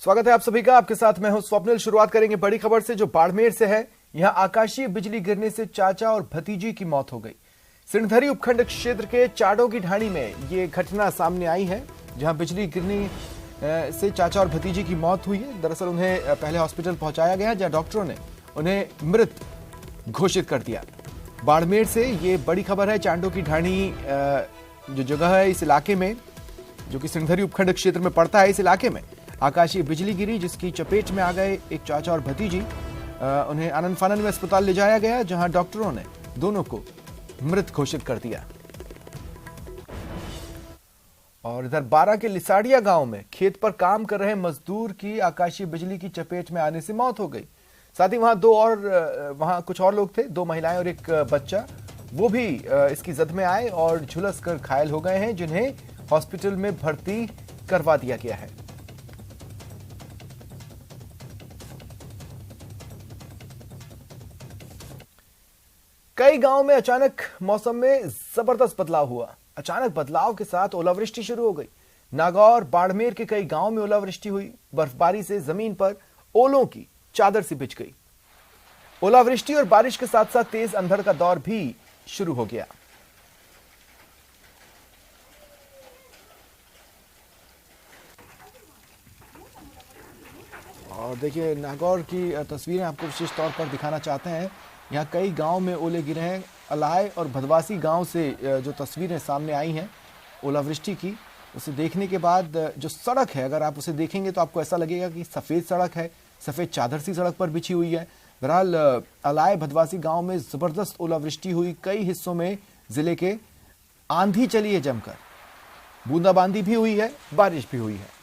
स्वागत है आप सभी का। आपके साथ मैं हूं स्वप्निल। शुरुआत करेंगे बड़ी खबर से जो बाड़मेर से है। यहां आकाशीय बिजली गिरने से चाचा और भतीजी की मौत हो गई। सिणधरी उपखंड क्षेत्र के चाडो की ढाणी में ये घटना सामने आई है, जहां बिजली गिरने से चाचा और भतीजी की मौत हुई है। दरअसल उन्हें पहले हॉस्पिटल पहुंचाया गया, जहां डॉक्टरों ने उन्हें मृत घोषित कर दिया। बाड़मेर से ये बड़ी खबर है। चाडो की ढाणी जो जगह है इस इलाके में, जो कि सिणधरी उपखंड क्षेत्र में पड़ता है, इस इलाके में आकाशीय बिजली गिरी, जिसकी चपेट में आ गए एक चाचा और भतीजी। उन्हें आनंद फानन में अस्पताल ले जाया गया, जहां डॉक्टरों ने दोनों को मृत घोषित कर दिया। और इधर बारा के लिसाड़िया गांव में खेत पर काम कर रहे मजदूर की आकाशीय बिजली की चपेट में आने से मौत हो गई। साथ ही वहां कुछ और लोग थे, 2 महिलाएं और एक बच्चा, वो भी इसकी जद में आए और झुलस कर घायल हो गए हैं, जिन्हें हॉस्पिटल में भर्ती करवा दिया गया है। कई गांवों में अचानक मौसम में जबरदस्त बदलाव हुआ। अचानक बदलाव के साथ ओलावृष्टि शुरू हो गई। नागौर, बाड़मेर के कई गांवों में ओलावृष्टि हुई। बर्फबारी से जमीन पर ओलों की चादर सी बिछ गई। ओलावृष्टि और बारिश के साथ साथ तेज अंधड़ का दौर भी शुरू हो गया। और देखिए, नागौर की तस्वीरें आपको विशेष तौर पर दिखाना चाहते हैं। यहाँ कई गांव में ओले गिरे हैं। अलाय और भदवासी गांव से जो तस्वीरें सामने आई हैं ओलावृष्टि की, उसे देखने के बाद जो सड़क है, अगर आप उसे देखेंगे तो आपको ऐसा लगेगा कि सफ़ेद सड़क है, सफ़ेद चादर सी सड़क पर बिछी हुई है। बहरहाल अलाय भदवासी गांव में ज़बरदस्त ओलावृष्टि हुई। कई हिस्सों में ज़िले के आंधी चली है जमकर, बूंदाबांदी भी हुई है, बारिश भी हुई है।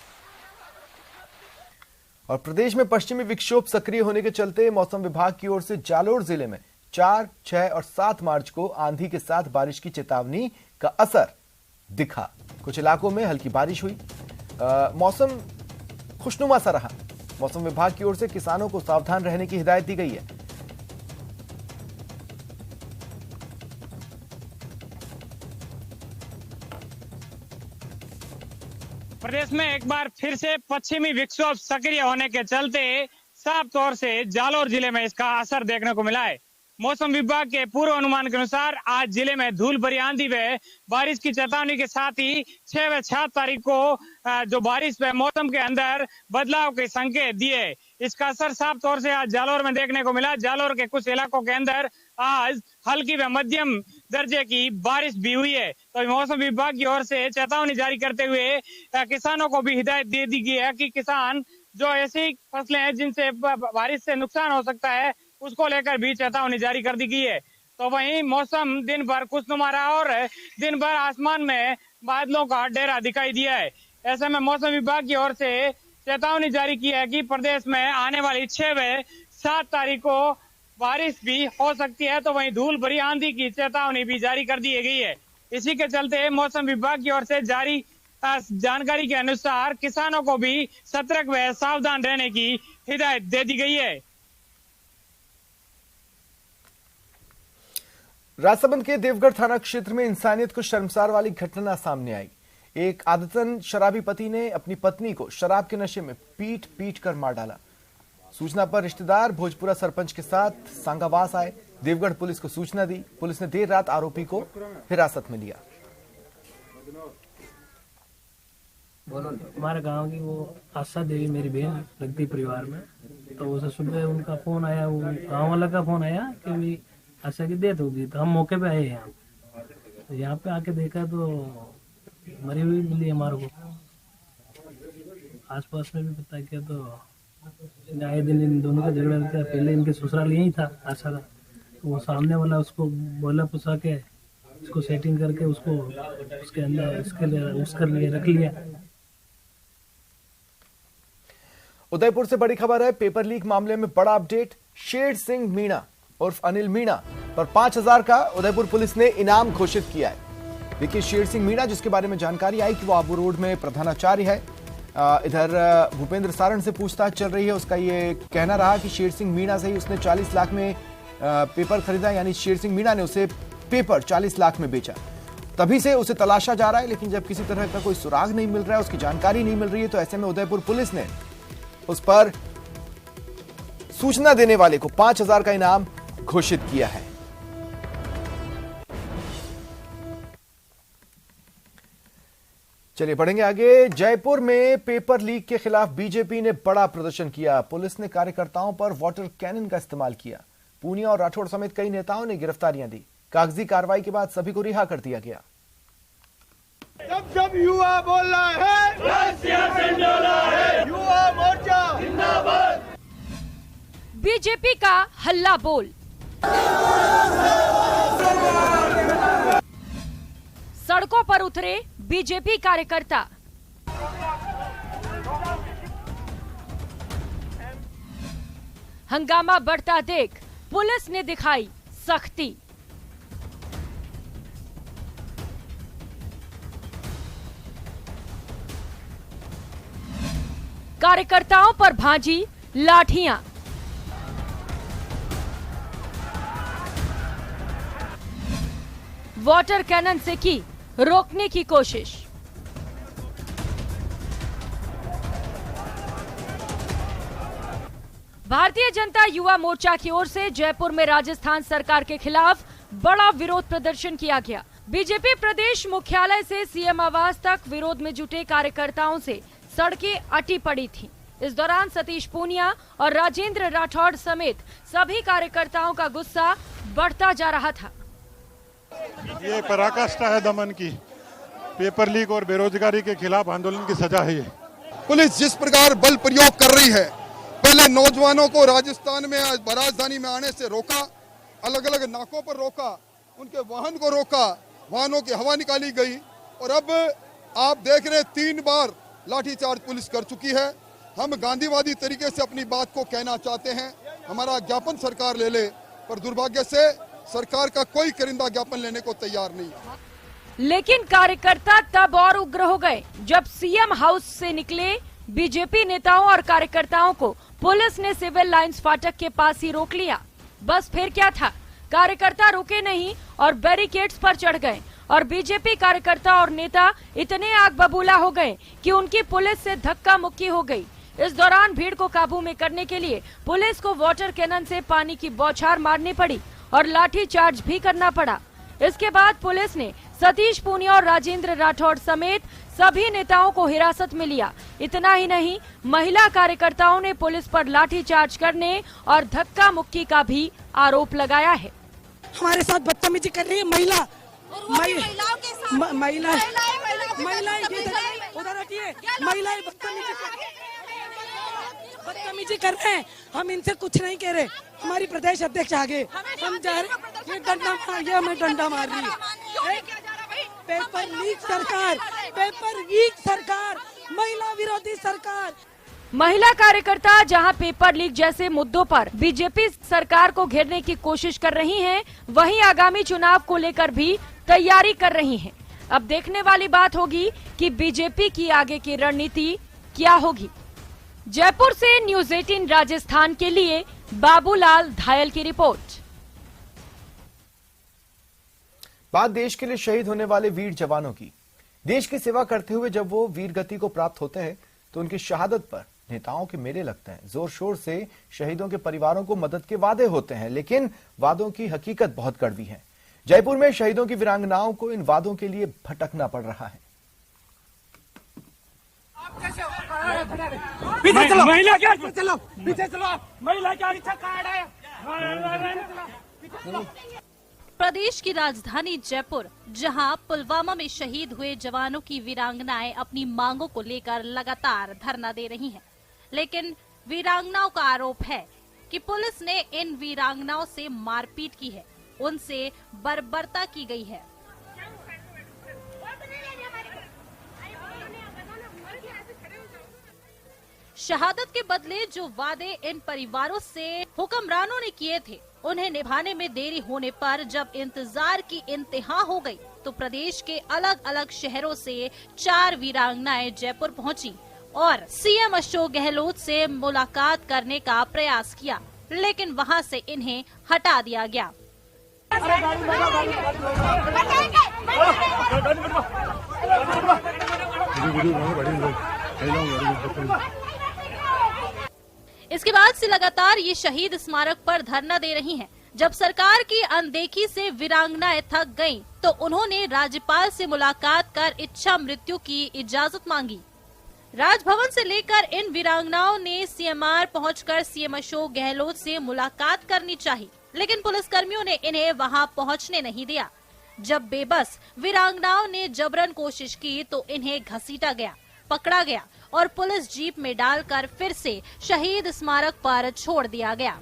और प्रदेश में पश्चिमी विक्षोभ सक्रिय होने के चलते मौसम विभाग की ओर से जालोर जिले में 4, 6 और 7 मार्च को आंधी के साथ बारिश की चेतावनी का असर दिखा। कुछ इलाकों में हल्की बारिश हुई। मौसम खुशनुमा सा रहा। मौसम विभाग की ओर से किसानों को सावधान रहने की हिदायत दी गई है। प्रदेश में एक बार फिर से पश्चिमी विक्षोभ सक्रिय होने के चलते साफ तौर से जालोर जिले में इसका असर देखने को मिला है। मौसम विभाग के पूर्व अनुमान के अनुसार आज जिले में धूल भरी आंधी व बारिश की चेतावनी के साथ ही 6 व 7 तारीख को जो बारिश व मौसम के अंदर बदलाव के संकेत दिए। इसका असर साफ तौर से आज जालोर में देखने को मिला। जालोर के कुछ इलाकों के अंदर आज हल्की व मध्यम दर्जे की बारिश भी हुई है। तो मौसम विभाग की ओर से चेतावनी जारी करते हुए किसानों को भी हिदायत दे दी गई है कि किसान जो ऐसी फसलें हैं जिनसे बारिश से नुकसान हो सकता है, उसको लेकर भी चेतावनी जारी कर दी गई है। तो वहीं मौसम दिन भर खुशनुमा रहा और दिन भर आसमान में बादलों का डेरा दिखाई दिया है। ऐसे में मौसम विभाग की ओर से चेतावनी जारी की है कि प्रदेश में आने वाली 6 व 7 तारीख को बारिश भी हो सकती है। तो वहीं धूल भरी आंधी की चेतावनी भी जारी कर दी गई है। इसी के चलते मौसम विभाग की ओर से जारी जानकारी के अनुसार किसानों को भी सतर्क व सावधान रहने की हिदायत दे दी गई है। राजसमंद के देवगढ़ थाना क्षेत्र में इंसानियत को शर्मसार वाली घटना सामने आई। एक आदतन शराबी पति ने अपनी पत्नी को शराब के नशे में पीट पीट कर मार डाला। सूचना पर रिश्तेदार भोजपुरा सरपंच के साथ सांगावास आए। देवगढ़ पुलिस को सूचना दी। पुलिस ने देर रात आरोपी को हिरासत में लिया। हमारे गांव की वो आशा देवी मेरी बहन लगती परिवार में, तो उसे सुबह उनका फोन आया, वो गाँव वाला का फोन आया कि भी आशा की डेथ होगी। तो हम मौके पे आए यहाँ। तो यहाँ पे आके देखा तो मरी हुई मिली हमारे को। आसपास में भी पता किया तो आए दिन इन दोनों का झगड़ा रहता है। पहले इनके ससुराल यही था आशा का, तो वो सामने वाला उसको बोला पुछा के उसको सेटिंग करके उसको उसके अंदर उसके लिए रख लिया। उदयपुर से बड़ी खबर है। पेपर लीक मामले में बड़ा अपडेट। शेर सिंह मीणा उर्फ अनिल मीणा पर 5000 का उदयपुर पुलिस ने इनाम घोषित किया है। देखिए, शेर सिंह मीणा, जिसके बारे में जानकारी आई कि वो आबू रोड में प्रधानाचार्य है। इधर भूपेंद्र सारण से पूछताछ चल रही है। उसका ये कहना रहा कि शेर सिंह मीणा से ही उसने 40 लाख में पेपर खरीदा, यानी शेर सिंह मीणा ने उसे पेपर 40 लाख में बेचा। तभी से उसे तलाशा जा रहा है, लेकिन जब किसी तरह का कोई सुराग नहीं मिल रहा है, उसकी जानकारी नहीं मिल रही है, तो ऐसे में उदयपुर पुलिस ने उस पर सूचना देने वाले को 5,000 का इनाम घोषित किया है। चलिए बढ़ेंगे आगे। जयपुर में पेपर लीक के खिलाफ बीजेपी ने बड़ा प्रदर्शन किया। पुलिस ने कार्यकर्ताओं पर वाटर कैनन का इस्तेमाल किया। पूनिया और राठौड़ समेत कई नेताओं ने गिरफ्तारियां दी। कागजी कार्रवाई के बाद सभी को रिहा कर दिया गया। जब जब युवा बोल रहा है, युवा मोर्चा जिंदाबाद। बीजेपी का हल्ला बोल। सड़कों पर उतरे बीजेपी कार्यकर्ता। हंगामा बढ़ता देख पुलिस ने दिखाई सख्ती। कार्यकर्ताओं पर भांजी लाठियां। वाटर कैनन से की रोकने की कोशिश। भारतीय जनता युवा मोर्चा की ओर से जयपुर में राजस्थान सरकार के खिलाफ बड़ा विरोध प्रदर्शन किया गया। बीजेपी प्रदेश मुख्यालय से सीएम आवास तक विरोध में जुटे कार्यकर्ताओं से सड़कें अटी पड़ी थीं। इस दौरान सतीश पूनिया और राजेंद्र राठौड़ समेत सभी कार्यकर्ताओं का गुस्सा बढ़ता जा रहा था। ये पराकाष्ठा है दमन की। पेपर लीक और बेरोजगारी के खिलाफ आंदोलन की सजा है ये। पुलिस जिस प्रकार बल प्रयोग कर रही है, पहले नौजवानों को राजस्थान में राजधानी में आने से रोका, अलग अलग नाकों पर रोका, उनके वाहन को रोका, वाहनों की हवा निकाली गई और अब आप देख रहे 3 बार लाठीचार्ज पुलिस कर चुकी है। हम गांधीवादी तरीके से अपनी बात को कहना चाहते हैं, हमारा ज्ञापन सरकार ले ले, पर दुर्भाग्य से सरकार का कोई करिंदा ज्ञापन लेने को तैयार नहीं। लेकिन कार्यकर्ता तब और उग्र हो गए जब सीएम हाउस से निकले बीजेपी नेताओं और कार्यकर्ताओं को पुलिस ने सिविल लाइंस फाटक के पास ही रोक लिया। बस फिर क्या था, कार्यकर्ता रुके नहीं और बैरिकेड्स पर चढ़ गए और बीजेपी कार्यकर्ता और नेता इतने आग बबूला हो गए कि उनकी पुलिस से धक्का मुक्की हो गई। इस दौरान भीड़ को काबू में करने के लिए पुलिस को वाटर कैनन से पानी की बौछार मारनी पड़ी और लाठी चार्ज भी करना पड़ा। इसके बाद पुलिस ने सतीश पूनिया और राजेंद्र राठौड़ समेत सभी नेताओं को हिरासत में लिया। इतना ही नहीं, महिला कार्यकर्ताओं ने पुलिस पर लाठी चार्ज करने और धक्का मुक्की का भी आरोप लगाया है। हमारे साथ बदतमीजी कर रही है महिला बदतमीजी कर रहे हैं। हम इनसे कुछ नहीं कह रहे। हमारी प्रदेश अध्यक्ष आगे हम जा रहे, ये हमें डंडा मार रही है। पेपर लीक सरकार, महिला विरोधी सरकार। महिला कार्यकर्ता जहां पेपर लीक जैसे मुद्दों पर बीजेपी सरकार को घेरने की कोशिश कर रही हैं, वहीं आगामी चुनाव को लेकर भी तैयारी कर रही हैं। अब देखने वाली बात होगी कि बीजेपी की आगे की रणनीति क्या होगी। जयपुर से न्यूज़ 18 राजस्थान के लिए बाबूलाल धायल की रिपोर्ट। बात देश के लिए शहीद होने वाले वीर जवानों की। देश की सेवा करते हुए जब वो वीर गति को प्राप्त होते हैं तो उनकी शहादत पर नेताओं के मेले लगते हैं। जोर शोर से शहीदों के परिवारों को मदद के वादे होते हैं, लेकिन वादों की हकीकत बहुत कड़वी है। जयपुर में शहीदों की वीरांगनाओं को इन वादों के लिए भटकना पड़ रहा है। पीछे चलो, महिला क्या चलो, पीछे चलो, महिला क्या कार्ड है। प्रदेश की राजधानी जयपुर, जहां पुलवामा में शहीद हुए जवानों की वीरांगनाएं अपनी मांगों को लेकर लगातार धरना दे रही हैं, लेकिन वीरांगनाओं का आरोप है कि पुलिस ने इन वीरांगनाओं से मारपीट की है, उनसे बर्बरता की गई है। शहादत के बदले जो वादे इन परिवारों से हुक्मरानों ने किए थे, उन्हें निभाने में देरी होने पर जब इंतजार की इंतहा हो गई, तो प्रदेश के अलग अलग शहरों से 4 वीरांगनाएं जयपुर पहुंची और सीएम अशोक गहलोत से मुलाकात करने का प्रयास किया, लेकिन वहां से इन्हें हटा दिया गया। इसके बाद से लगातार ये शहीद स्मारक पर धरना दे रही हैं। जब सरकार की अनदेखी से वीरांगनाएं थक गईं, तो उन्होंने राज्यपाल से मुलाकात कर इच्छा मृत्यु की इजाजत मांगी। राजभवन से लेकर इन वीरांगनाओं ने सीएमआर पहुंचकर सीएम अशोक गहलोत से मुलाकात करनी चाहिए, लेकिन पुलिसकर्मियों ने इन्हें वहां पहुंचने नहीं दिया। जब बेबस वीरांगनाओं ने जबरन कोशिश की तो इन्हें घसीटा गया, पकड़ा गया और पुलिस जीप में डालकर फिर से शहीद स्मारक पर छोड़ दिया गया।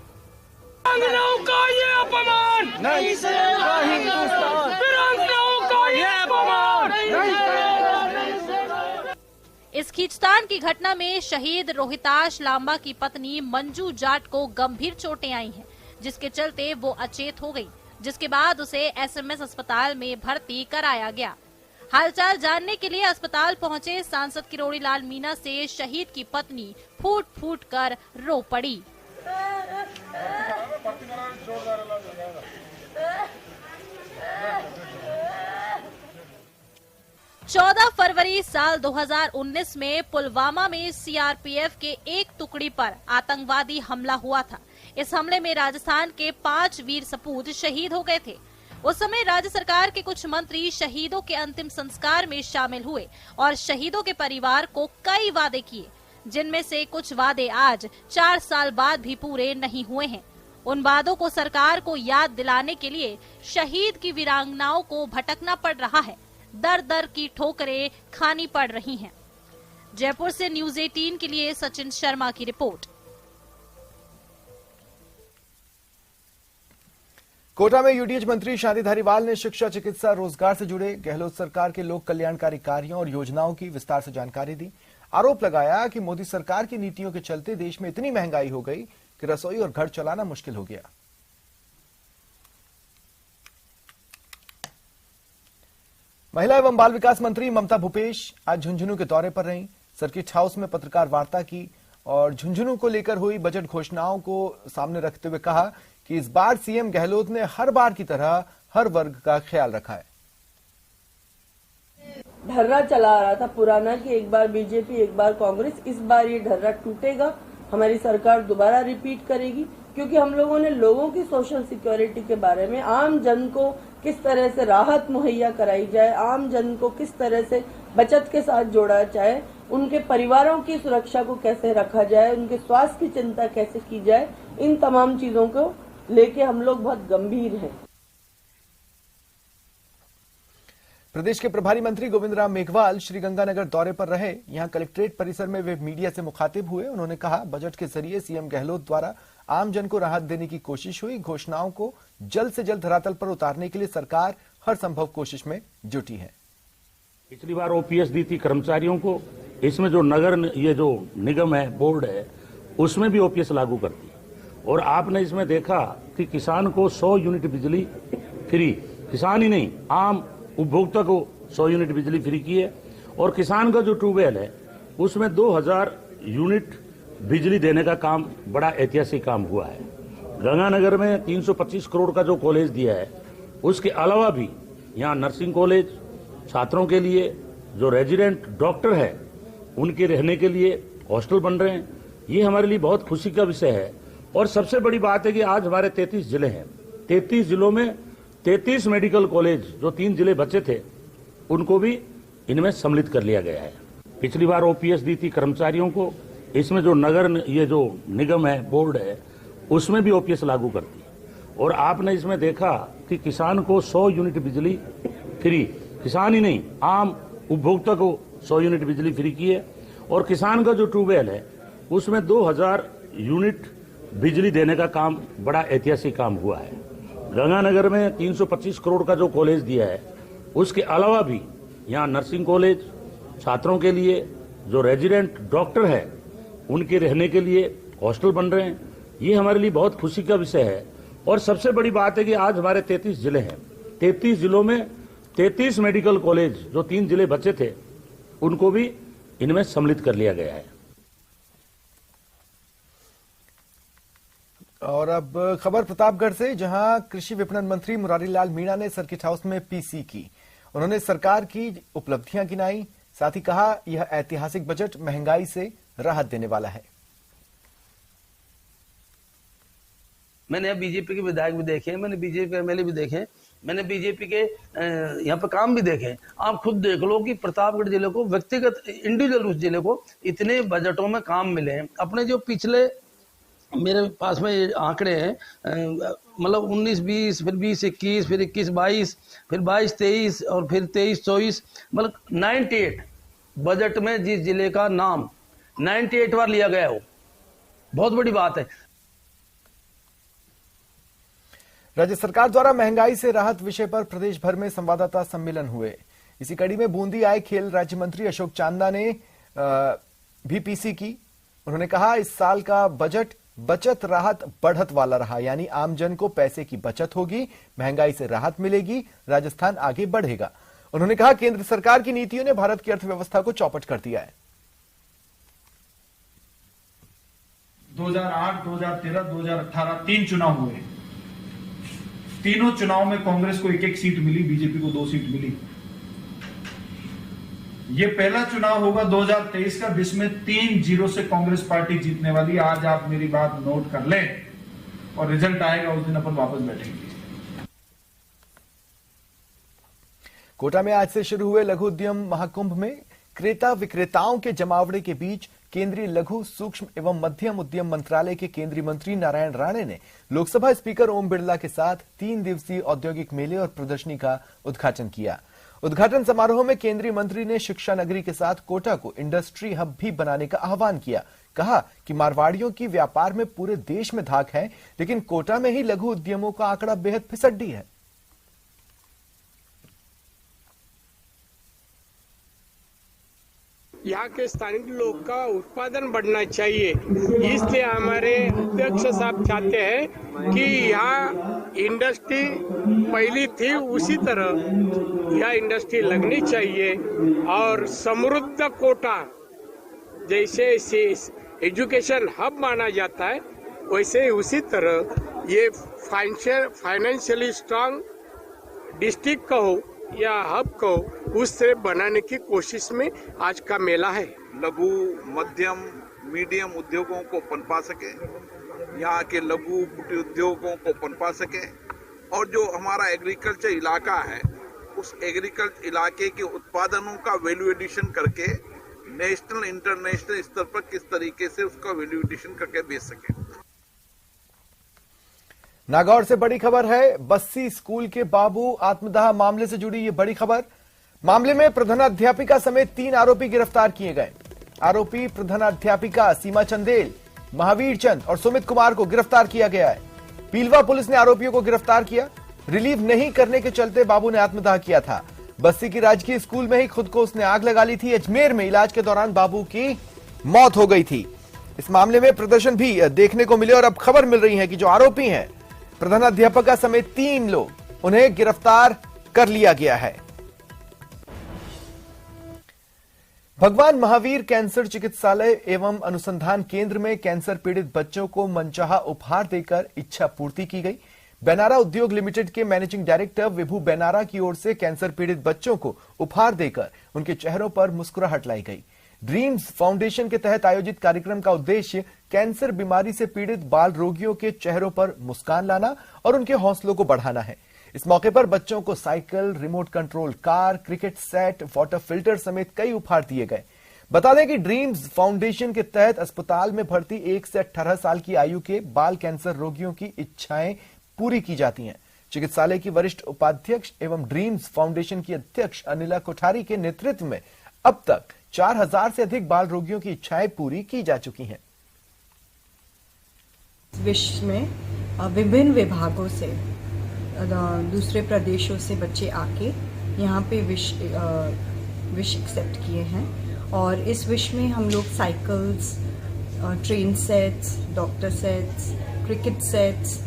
वीरांगनाओं का ये अपमान नहीं सहेगा हिंदुस्तान। वीरांगनाओं का ये अपमान नहीं सहेगा। इस खींचतान की घटना में शहीद रोहिताश लांबा की पत्नी मंजू जाट को गंभीर चोटें आई हैं, जिसके चलते वो अचेत हो गई, जिसके बाद उसे एसएमएस अस्पताल में भर्ती कराया गया। हालचाल जानने के लिए अस्पताल पहुंचे सांसद किरोड़ी लाल मीणा से शहीद की पत्नी फूट फूट कर रो पड़ी। 14 फरवरी साल 2019 में पुलवामा में सीआरपीएफ के एक टुकड़ी पर आतंकवादी हमला हुआ था। इस हमले में राजस्थान के 5 वीर सपूत शहीद हो गए थे। उस समय राज्य सरकार के कुछ मंत्री शहीदों के अंतिम संस्कार में शामिल हुए और शहीदों के परिवार को कई वादे किए, जिनमें से कुछ वादे आज 4 साल बाद भी पूरे नहीं हुए हैं। उन वादों को सरकार को याद दिलाने के लिए शहीद की वीरांगनाओं को भटकना पड़ रहा है, दर दर की ठोकरें खानी पड़ रही हैं। जयपुर से न्यूज़ 18 के लिए सचिन शर्मा की रिपोर्ट। कोटा में यूडीएच मंत्री शांति धारीवाल ने शिक्षा, चिकित्सा, रोजगार से जुड़े गहलोत सरकार के लोक कल्याणकारी कार्यों और योजनाओं की विस्तार से जानकारी दी। आरोप लगाया कि मोदी सरकार की नीतियों के चलते देश में इतनी महंगाई हो गई कि रसोई और घर चलाना मुश्किल हो गया। महिला एवं बाल विकास मंत्री ममता भूपेश आज झुंझुनू के दौरे पर रहीं। सर्किट हाउस में पत्रकार वार्ता की और झुंझुनू को लेकर हुई बजट घोषणाओं को सामने रखते हुए कहा कि इस बार सीएम गहलोत ने हर बार की तरह हर वर्ग का ख्याल रखा है। ढर्रा चला रहा था पुराना कि एक बार बीजेपी एक बार कांग्रेस, इस बार ये ढर्रा टूटेगा। हमारी सरकार दोबारा रिपीट करेगी, क्योंकि हम लोगों ने लोगों की सोशल सिक्योरिटी के बारे में, आम जन को किस तरह से राहत मुहैया कराई जाए, आम जन को किस तरह से बचत के साथ जोड़ा जाए, उनके परिवारों की सुरक्षा को कैसे रखा जाए, उनके स्वास्थ्य की चिंता कैसे की जाए, इन तमाम चीजों को लेके हम लोग बहुत गंभीर हैं। प्रदेश के प्रभारी मंत्री गोविंद राम मेघवाल श्रीगंगानगर दौरे पर रहे। यहां कलेक्ट्रेट परिसर में वे मीडिया से मुखातिब हुए। उन्होंने कहा, बजट के जरिए सीएम गहलोत द्वारा आम जन को राहत देने की कोशिश हुई। घोषणाओं को जल्द से जल्द धरातल पर उतारने के लिए सरकार हर संभव कोशिश में जुटी है। पिछली बार ओपीएस दी थी कर्मचारियों को, इसमें जो नगर ये जो निगम है, बोर्ड है, उसमें भी ओपीएस लागू कर दी। और आपने इसमें देखा कि किसान को 100 यूनिट बिजली फ्री, किसान ही नहीं आम उपभोक्ता को 100 यूनिट बिजली फ्री की है। और किसान का जो ट्यूबवेल है उसमें 2000 यूनिट बिजली देने का काम बड़ा ऐतिहासिक काम हुआ है। गंगानगर में 325 करोड़ का जो कॉलेज दिया है, उसके अलावा भी यहाँ नर्सिंग कॉलेज, छात्रों के लिए जो रेजिडेंट डॉक्टर है उनके रहने के लिए हॉस्टल बन रहे हैं। ये हमारे लिए बहुत खुशी का विषय है। और सबसे बड़ी बात है कि आज हमारे 33 जिले हैं, 33 जिलों में 33 मेडिकल कॉलेज, जो 3 जिले बचे थे, उनको भी इनमें सम्मिलित कर लिया गया है। पिछली बार ओपीएस दी थी कर्मचारियों को, इसमें जो नगर ये जो निगम है, बोर्ड है, उसमें भी ओपीएस लागू कर दी। और आपने इसमें देखा कि किसान को 100 यूनिट बिजली फ्री, किसान ही नहीं आम उपभोक्ता को 100 यूनिट बिजली फ्री की है। और किसान का जो ट्यूबवेल है उसमें 2000 यूनिट बिजली देने का काम बड़ा ऐतिहासिक काम हुआ है। गंगानगर में 325 करोड़ का जो कॉलेज दिया है, उसके अलावा भी यहाँ नर्सिंग कॉलेज, छात्रों के लिए जो रेजिडेंट डॉक्टर है उनके रहने के लिए हॉस्टल बन रहे हैं। ये हमारे लिए बहुत खुशी का विषय है। और सबसे बड़ी बात है कि आज हमारे 33 जिले हैं, 33 जिलों में 33 मेडिकल कॉलेज, जो 3 जिले बचे थे, उनको भी इनमें सम्मिलित कर लिया गया है। और अब खबर प्रतापगढ़ से, जहां कृषि विपणन मंत्री मुरारी लाल मीणा ने सर्किट हाउस में पीसी की। उन्होंने सरकार की उपलब्धियां गिनाई, साथ ही कहा यह ऐतिहासिक बजट महंगाई से राहत देने वाला है। मैंने बीजेपी के विधायक भी देखे हैं, मैंने बीजेपी के एमएलए भी देखे हैं, मैंने बीजेपी के यहाँ पे काम भी देखे हैं। आप खुद देख लो कि प्रतापगढ़ जिले को व्यक्तिगत इंडिविजुअल उस जिले को इतने बजटों में काम मिले हैं। अपने जो पिछले मेरे पास में ये आंकड़े हैं, मतलब 19-20, फिर 20-21, फिर 21-22, फिर 22-23 और फिर 23-24, मतलब 98 बजट में जिस जिले का नाम 98 बार लिया गया हो, बहुत बड़ी बात है। राज्य सरकार द्वारा महंगाई से राहत विषय पर प्रदेश भर में संवाददाता सम्मेलन हुए। इसी कड़ी में बूंदी आए खेल राज्य मंत्री अशोक चांदा ने भी पीसी की। उन्होंने कहा, इस साल का बजट बचत राहत बढ़त वाला रहा, यानी आमजन को पैसे की बचत होगी, महंगाई से राहत मिलेगी, राजस्थान आगे बढ़ेगा। उन्होंने कहा, केंद्र सरकार की नीतियों ने भारत की अर्थव्यवस्था को चौपट कर दिया है। 2008, 2013, 2018 3 चुनाव हुए। तीनों चुनाव में कांग्रेस को 1-1 सीट मिली, बीजेपी को 2 सीट मिली। ये पहला चुनाव होगा 2023 का जिसमें 3-0 से कांग्रेस पार्टी जीतने वाली। आज आप मेरी बात नोट कर लें और रिजल्ट आएगा उस दिन अपन वापस बैठेंगे। कोटा में आज से शुरू हुए लघु उद्यम महाकुंभ में क्रेता विक्रेताओं के जमावड़े के बीच केंद्रीय लघु सूक्ष्म एवं मध्यम उद्यम मंत्रालय के केंद्रीय मंत्री नारायण राणे ने लोकसभा स्पीकर ओम बिरला के साथ 3 दिवसीय औद्योगिक मेले और प्रदर्शनी का उद्घाटन किया। उद्घाटन समारोह में केंद्रीय मंत्री ने शिक्षा नगरी के साथ कोटा को इंडस्ट्री हब भी बनाने का आह्वान किया। कहा कि मारवाड़ियों की व्यापार में पूरे देश में धाक है, लेकिन कोटा में ही लघु उद्यमों का आंकड़ा बेहद फिसड्डी है। यहाँ के स्थानीय लोग का उत्पादन बढ़ना चाहिए, इसलिए हमारे अध्यक्ष साहब चाहते हैं कि यहाँ इंडस्ट्री पहली थी उसी तरह यह इंडस्ट्री लगनी चाहिए और समृद्ध कोटा जैसे एजुकेशन हब माना जाता है वैसे उसी तरह ये फाइनेंशियली स्ट्रांग डिस्ट्रिक्ट कहो या हब को उससे बनाने की कोशिश में आज का मेला है। लघु मध्यम मीडियम उद्योगों को पनपा सके, यहाँ के लघु कुटीर उद्योगों को पनपा सके और जो हमारा एग्रीकल्चर इलाका है उस एग्रीकल्चर इलाके के उत्पादनों का वैल्यू एडिशन करके नेशनल इंटरनेशनल स्तर पर किस तरीके से उसका वैल्यू एडिशन करके बेच सके। नागौर से बड़ी खबर है। बस्सी स्कूल के बाबू आत्मदाह मामले से जुड़ी ये बड़ी खबर। मामले में प्रधानाध्यापिका समेत 3 आरोपी गिरफ्तार किए गए। आरोपी प्रधानाध्यापिका सीमा चंदेल, महावीर चंद और सुमित कुमार को गिरफ्तार किया गया है। पीलवा पुलिस ने आरोपियों को गिरफ्तार किया। रिलीव नहीं करने के चलते बाबू ने आत्मदाह किया था। बस्सी की राजकीय स्कूल में ही खुद को उसने आग लगा ली थी। अजमेर में इलाज के दौरान बाबू की मौत हो गई थी। इस मामले में प्रदर्शन भी देखने को मिले और अब खबर मिल रही है कि जो आरोपी हैं प्रधानाध्यापिका समेत 3 लोग, उन्हें गिरफ्तार कर लिया गया है। भगवान महावीर कैंसर चिकित्सालय एवं अनुसंधान केंद्र में कैंसर पीड़ित बच्चों को मनचाहा उपहार देकर इच्छा पूर्ति की गई। बेनारा उद्योग लिमिटेड के मैनेजिंग डायरेक्टर विभू बेनारा की ओर से कैंसर पीड़ित बच्चों को उपहार देकर उनके चेहरों पर मुस्कुराहट लाई गई। ड्रीम्स फाउंडेशन के तहत आयोजित कार्यक्रम का उद्देश्य कैंसर बीमारी से पीड़ित बाल रोगियों के चेहरों पर मुस्कान लाना और उनके हौसलों को बढ़ाना है। इस मौके पर बच्चों को cycle, remote control car, cricket set, water filter समेत कई उपहार दिए गए। बता दें कि ड्रीम्स फाउंडेशन के तहत अस्पताल में भर्ती 1 से 18 साल की आयु के बाल कैंसर रोगियों की इच्छाएं पूरी की जाती हैं। चिकित्सालय की वरिष्ठ उपाध्यक्ष एवं ड्रीम्स फाउंडेशन की अध्यक्ष अनिला कोठारी के नेतृत्व में अब तक 4000 से अधिक बाल रोगियों की इच्छाएं पूरी की जा चुकी हैं। विश्व में विभिन्न विभागों से दूसरे प्रदेशों से बच्चे आके यहाँ पे विश एक्सेप्ट किए हैं और इस विश में हम लोग cycles, train sets, doctor sets, cricket sets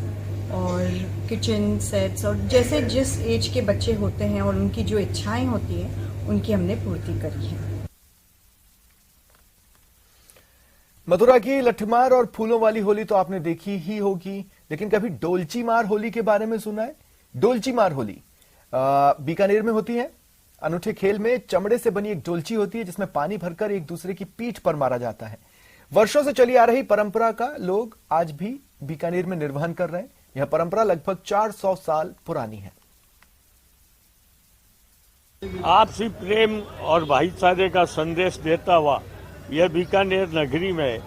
और किचन सेट्स और जैसे जिस एज के बच्चे होते हैं और उनकी जो इच्छाएं होती हैं उनकी हमने पूर्ति करी है। मथुरा की लठमार और फूलों वाली होली तो आपने देखी ही होगी, लेकिन कभी डोलची मार होली के बारे में सुना है? डोलची मार होली बीकानेर में होती है। अनूठे खेल में चमड़े से बनी एक डोलची होती है जिसमें पानी भरकर एक दूसरे की पीठ पर मारा जाता है। वर्षों से चली आ रही परंपरा का लोग आज भी बीकानेर में निर्वहन कर रहे हैं। यह परंपरा लगभग 400 साल पुरानी है। आपसी प्रेम और भाईचारे का संदेश देता हुआ यह बीकानेर नगरी में,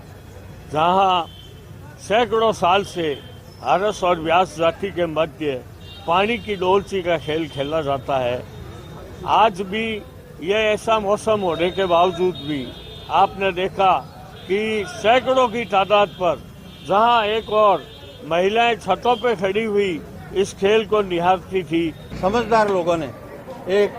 जहां सैकड़ों साल से आरस और व्यास जाति के मध्य पानी की डोलची का खेल खेला जाता है, आज भी यह ऐसा मौसम होने के बावजूद भी आपने देखा कि सैकड़ों की तादाद पर जहां एक और महिलाएं छतों पे खड़ी हुई इस खेल को निहारती थी। समझदार लोगों ने एक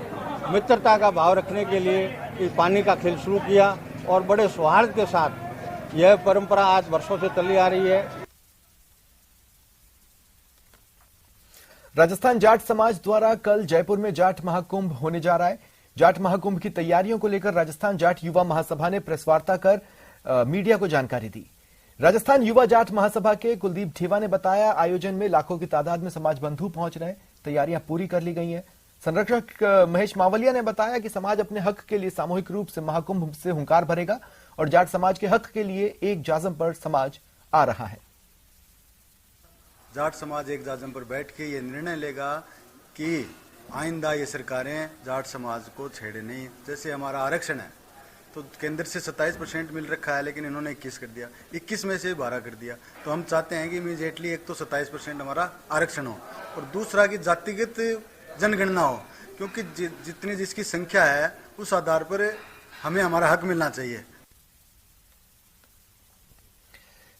मित्रता का भाव रखने के लिए इस पानी का खेल शुरू किया और बड़े सौहार्द के साथ यह परंपरा आज वर्षों से चली आ रही है। राजस्थान जाट समाज द्वारा कल जयपुर में जाट महाकुंभ होने जा रहा है। जाट महाकुंभ की तैयारियों को लेकर राजस्थान जाट युवा महासभा ने प्रेस वार्ता कर मीडिया को जानकारी दी। राजस्थान युवा जाट महासभा के कुलदीप ढेवा ने बताया, आयोजन में लाखों की तादाद में समाज बंधु पहुंच रहे हैं, तैयारियां पूरी कर ली गई हैं। संरक्षक महेश मावलिया ने बताया कि समाज अपने हक के लिए सामूहिक रूप से महाकुंभ से हुंकार भरेगा और जाट समाज के हक के लिए एक जाजम पर समाज आ रहा है। जाट समाज एक जाजम पर बैठ के ये निर्णय लेगा कि आइंदा ये सरकारें जाट समाज को छेड़े नहीं। जैसे हमारा आरक्षण है तो केंद्र से 27% मिल रखा है, लेकिन इन्होंने 21 कर दिया, 21 में से 12 कर दिया। तो हम चाहते हैं कि इमीडिएटली एक तो 27% हमारा आरक्षण हो और दूसरा कि जातिगत जनगणना हो, क्योंकि जितनी जिसकी संख्या है उस आधार पर हमें हमारा हक मिलना चाहिए।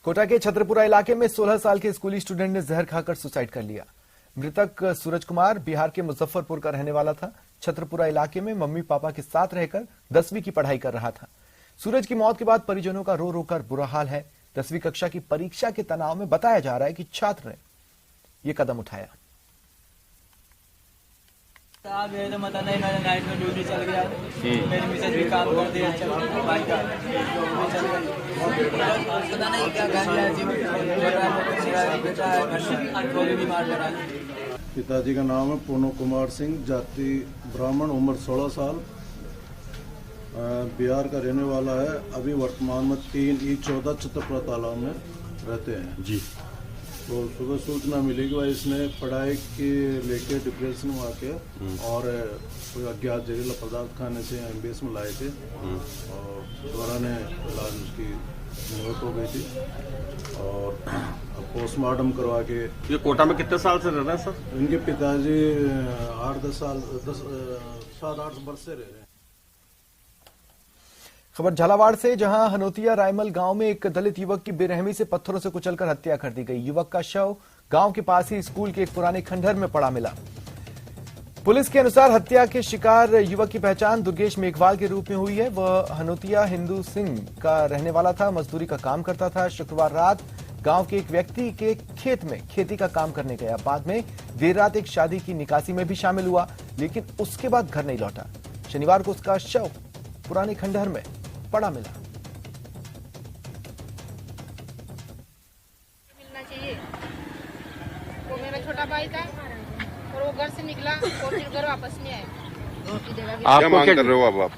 कोटा के छत्रपुरा इलाके में 16 साल के स्कूली स्टूडेंट ने जहर खाकर सुसाइड कर लिया। मृतक सूरज कुमार बिहार के मुजफ्फरपुर का रहने वाला था। छत्रपुरा इलाके में मम्मी पापा के साथ रहकर 10वीं की पढ़ाई कर रहा था। सूरज की मौत के बाद परिजनों का रो रो कर बुरा हाल है। 10वीं कक्षा की परीक्षा के तनाव में बताया जा रहा है कि छात्र ने यह कदम उठाया। साहब ये तो मतलब नहीं, मैंने नाइट में ड्यूटी चल गया, मेरी मिसेज भी काम कर दिया, भाई का पता नहीं क्या कर लिया जी, बेटा है भी मार करा। पिताजी का नाम है पूनो कुमार सिंह, जाति ब्राह्मण, उम्र 16 साल, बिहार का रहने वाला है। अभी वर्तमान में 3E14 छत्रपुरा तालाब में रहते हैं जी। तो सुबह सूचना मिली कि भाई इसने पढ़ाई के लेके डिप्रेशन में आके और कोई अज्ञात जहरीला पदार्थ खाने से MBS में लाए थे और दौरान इलाज उसकी मौत हो गई थी और पोस्टमार्टम करवा के। ये कोटा में कितने साल से रह रहे हैं सर? इनके पिताजी 7-8 वर्ष से रह रहे हैं। खबर झालावाड़ से, जहां हनोतिया रायमल गांव में एक दलित युवक की बेरहमी से पत्थरों से कुचलकर हत्या कर दी गई। युवक का शव गांव के पास ही स्कूल के एक पुराने खंडहर में पड़ा मिला। पुलिस के अनुसार हत्या के शिकार युवक की पहचान दुर्गेश मेघवाल के रूप में हुई है। वह हनोतिया हिंदू सिंह का रहने वाला था, मजदूरी का काम करता था। शुक्रवार रात गांव के एक व्यक्ति के खेत में खेती का काम करने गया। बाद में देर रात एक शादी की निकासी में भी शामिल हुआ, लेकिन उसके बाद घर नहीं लौटा। शनिवार को उसका शव पुराने खंडहर में पड़ा मिला। मिलना चाहिए। वो मेरा छोटा भाई था और वो घर से निकला और फिर घर वापस नहीं आया। आप क्या मांग कर रहे हो अब आप?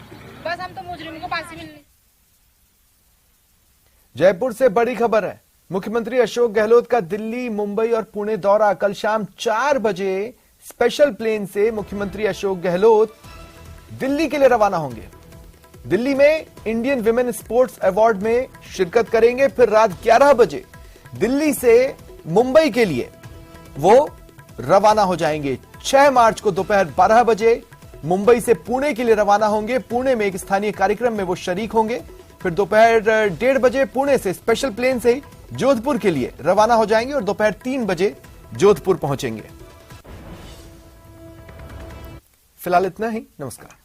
बस हम तो मुजरिम को फांसी मिलनी। जयपुर से बड़ी खबर है। मुख्यमंत्री अशोक गहलोत का दिल्ली, मुंबई और पुणे दौरा। कल शाम 4 बजे स्पेशल प्लेन से मुख्यमंत्री अशोक गहलोत दिल्ली के लिए रवाना होंगे। दिल्ली में इंडियन विमेन स्पोर्ट्स अवार्ड में शिरकत करेंगे। फिर रात 11 बजे दिल्ली से मुंबई के लिए वो रवाना हो जाएंगे। 6 मार्च को दोपहर 12 बजे मुंबई से पुणे के लिए रवाना होंगे। पुणे में एक स्थानीय कार्यक्रम में वो शरीक होंगे। फिर दोपहर 1:30 बजे पुणे से स्पेशल प्लेन से जोधपुर के लिए रवाना हो जाएंगे और दोपहर 3 बजे जोधपुर पहुंचेंगे। फिलहाल इतना ही। नमस्कार।